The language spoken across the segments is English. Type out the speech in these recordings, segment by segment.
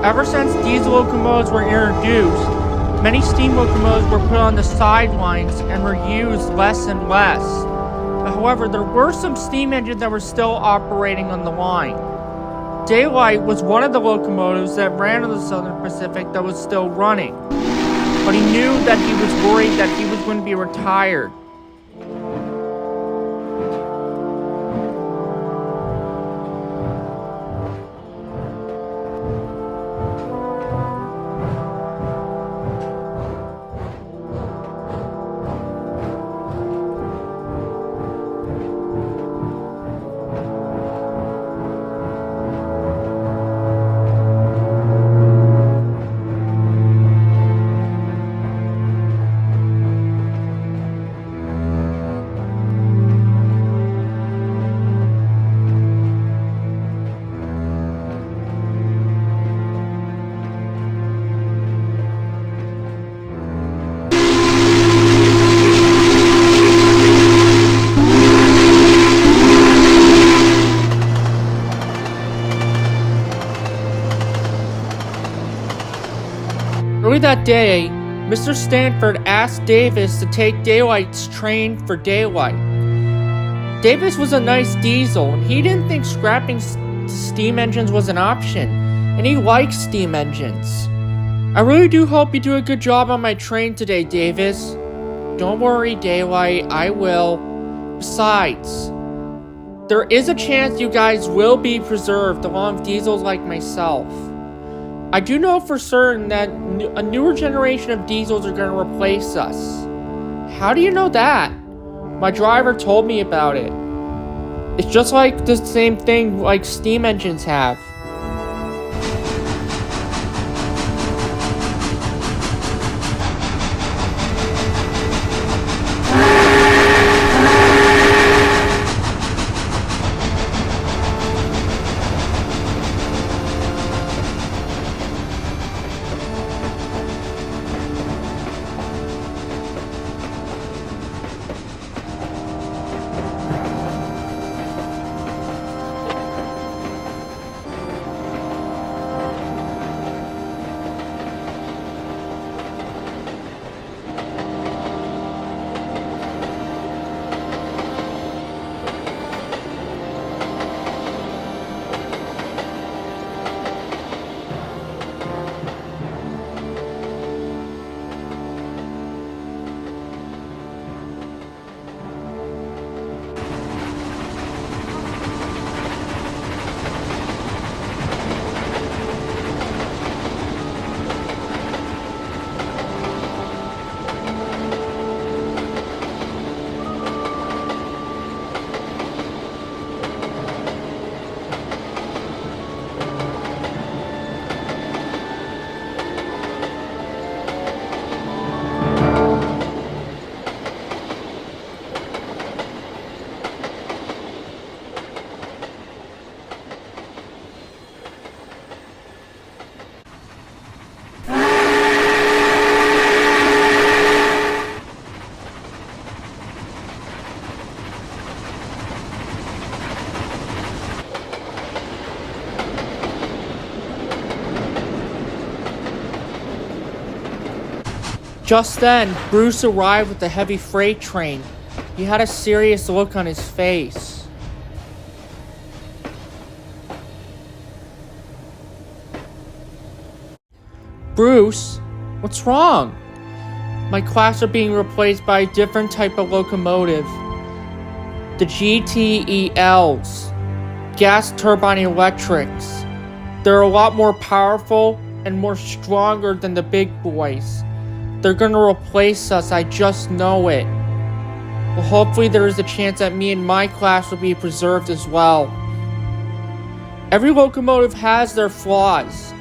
Ever since diesel locomotives were introduced, many steam locomotives were put on the sidelines and were used less and less. However, there were some steam engines that were still operating on the line. Daylight was one of the locomotives that ran on the Southern Pacific that was still running, but he knew that he was worried that he was going to be retired. Early that day, Mr. Stanford asked Davis to take Daylight's train for Daylight. Davis was a nice diesel, and he didn't think scrapping steam engines was an option, and he likes steam engines. I really do hope you do a good job on my train today, Davis. Don't worry, Daylight, I will. Besides, there is a chance you guys will be preserved along with diesels like myself. I do know for certain that a newer generation of diesels are going to replace us. How do you know that? My driver told me about it. It's just like the same thing like steam engines have. Just then, Bruce arrived with the heavy freight train. He had a serious look on his face. Bruce, what's wrong? My class are being replaced by a different type of locomotive. The GTELs, gas turbine electrics. They're a lot more powerful and more stronger than the big boys. They're gonna replace us, I just know it. Well, hopefully there is a chance that me and my class will be preserved as well. Every locomotive has their flaws,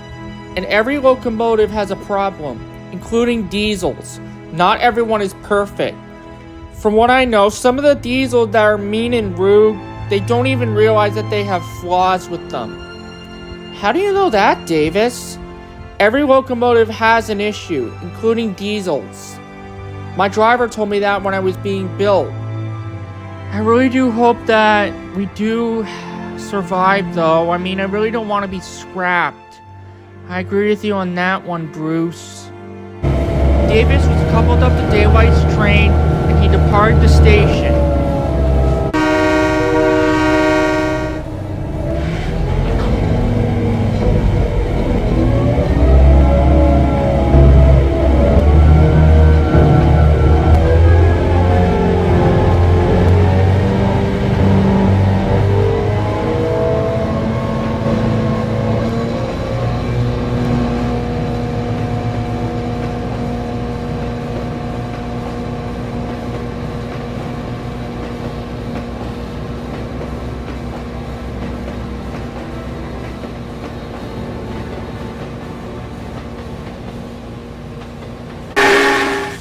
and every locomotive has a problem, including diesels. Not everyone is perfect. From what I know, some of the diesels that are mean and rude, they don't even realize that they have flaws with them. How do you know that, Davis? Every locomotive has an issue, including diesels. My driver told me that when I was being built. I really do hope that we do survive, though. I mean, I really don't want to be scrapped. I agree with you on that one, Bruce. Davis was coupled up to Daylight's train, and he departed the station.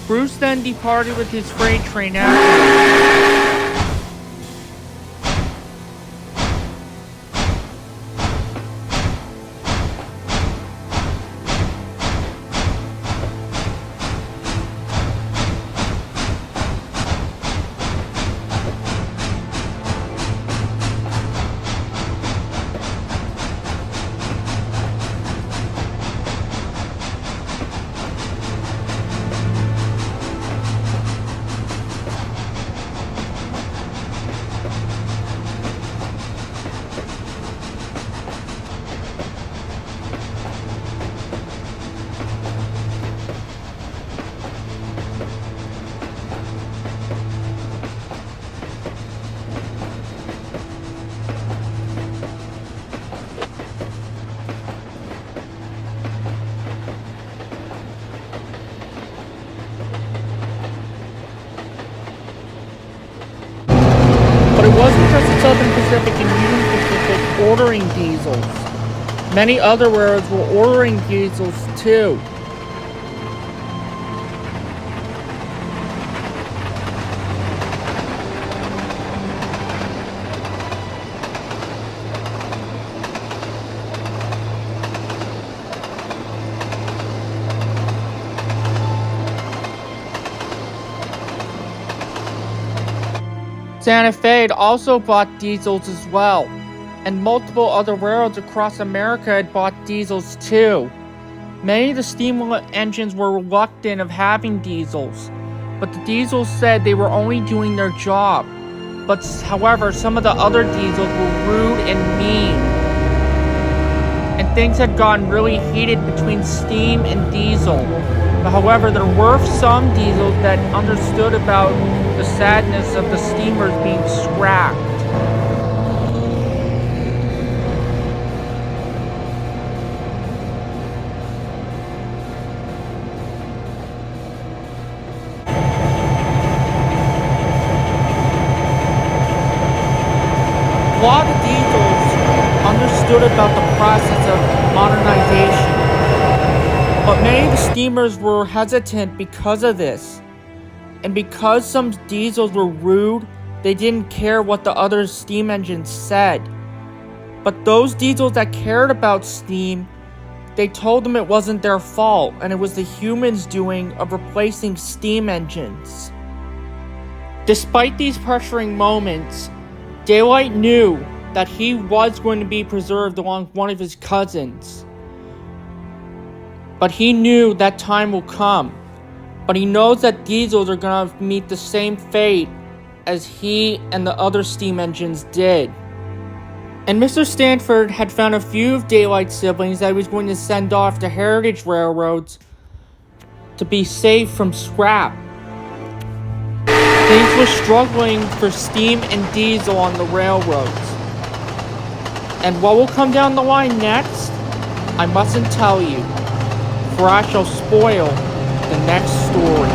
Bruce then departed with his freight train after. But it wasn't just the Southern Pacific and Union Pacific ordering diesels. Many other railroads were ordering diesels too. Santa Fe had also bought diesels as well, and multiple other railroads across America had bought diesels too. Many of the steam engines were reluctant of having diesels, but the diesels said they were only doing their job. But however, some of the other diesels were rude and mean, and things had gotten really heated between steam and diesel. But however, there were some diesels that understood about the sadness of the steamers being scrapped. A lot of diesels understood about the process of modernization, but many of the steamers were hesitant because of this. And because some diesels were rude, they didn't care what the other steam engines said. But those diesels that cared about steam, they told them it wasn't their fault, and it was the humans' doing of replacing steam engines. Despite these pressuring moments, Daylight knew that he was going to be preserved along with one of his cousins. But he knew that time will come. But he knows that diesels are going to meet the same fate as he and the other steam engines did. And Mr. Stanford had found a few of Daylight's siblings that he was going to send off to heritage railroads to be saved from scrap. Things were struggling for steam and diesel on the railroads. And what will come down the line next, I mustn't tell you, for I shall spoil the next story.